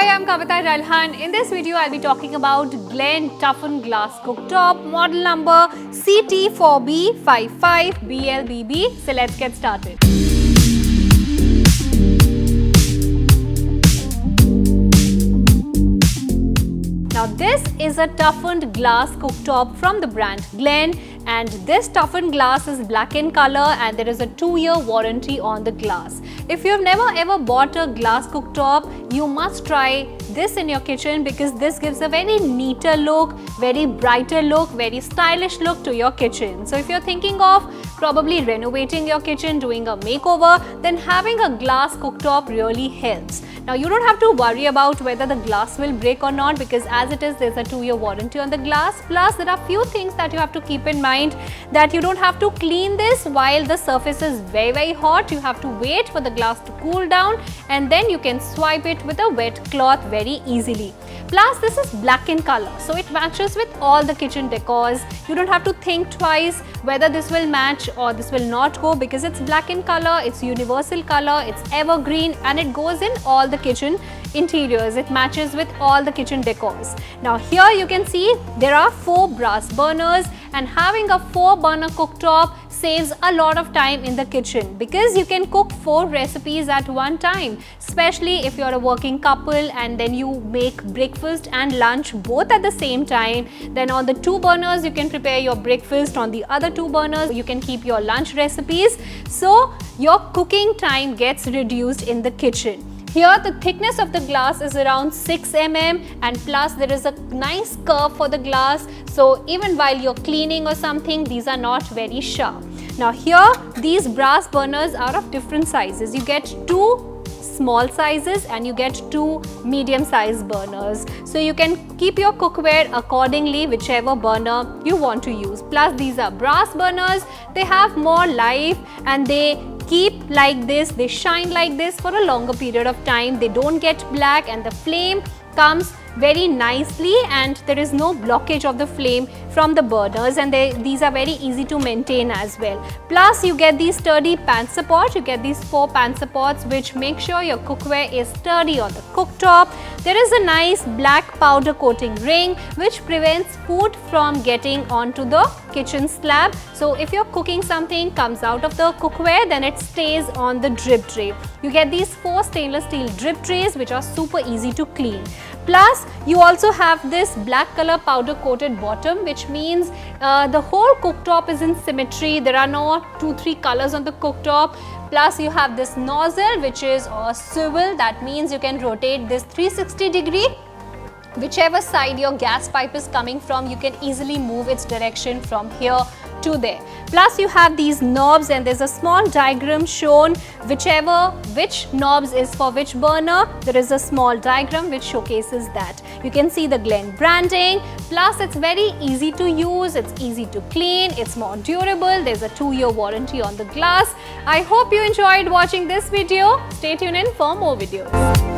Hi, I'm Kavita Ralhan. In this video, I'll be talking about Glen toughened glass cooktop, model number CT4B55BLBB. So let's get started. Now this is a toughened glass cooktop from the brand Glen, and this toughened glass is black in color and there is a 2-year warranty on the glass. If you've never ever bought a glass cooktop, you must try this in your kitchen because this gives a very neater look, very brighter look, very stylish look to your kitchen. So if you're thinking of probably renovating your kitchen, doing a makeover, then having a glass cooktop really helps. Now you don't have to worry about whether the glass will break or not because as it is, there's a 2-year warranty on the glass. Plus there are few things that you have to keep in mind, that you don't have to clean this while the surface is very hot. You have to wait for the glass to cool down and then you can swipe it with a wet cloth very easily. Plus this is black in color, so it matches with all the kitchen decors. You don't have to think twice whether this will match or this will not go because it's black in color, it's universal color, it's evergreen and it goes in all the kitchen interiors. It matches with all the kitchen decors. Now here you can see there are 4 brass burners, and having a 4-burner cooktop saves a lot of time in the kitchen because you can cook 4 recipes at one time, especially if you're a working couple and then you make breakfast and lunch both at the same time. Then on the 2 burners you can prepare your breakfast, on the other 2 burners you can keep your lunch recipes, so your cooking time gets reduced in the kitchen. Here the thickness of the glass is around 6 mm and plus there is a nice curve for the glass, so even while you're cleaning or something, these are not very sharp. Now here these brass burners are of different sizes. You get 2 small sizes and you get 2 medium sized burners, so you can keep your cookware accordingly whichever burner you want to use. Plus these are brass burners, they have more life and they keep like this, they shine like this for a longer period of time. They don't get black and the flame comes very nicely and there is no blockage of the flame from the burners, and these are very easy to maintain as well. Plus you get these sturdy pan support, you get these 4 pan supports which make sure your cookware is sturdy on the cooktop. There is a nice black powder coating ring which prevents food from getting onto the kitchen slab. So if you're cooking something comes out of the cookware, then it stays on the drip tray. You get these 4 stainless steel drip trays which are super easy to clean. Plus you also have this black color powder coated bottom, which means the whole cooktop is in symmetry. There are no 2-3 colors on the cooktop. Plus you have this nozzle which is a swivel, that means you can rotate this 360 degree. Whichever side your gas pipe is coming from, you can easily move its direction from here to there. Plus you have these knobs and there's a small diagram shown which knobs is for which burner. There is a small diagram which showcases that. You can see the Glen branding, plus it's very easy to use, it's easy to clean, it's more durable, there's a 2-year warranty on the glass. I hope you enjoyed watching this video. Stay tuned in for more videos.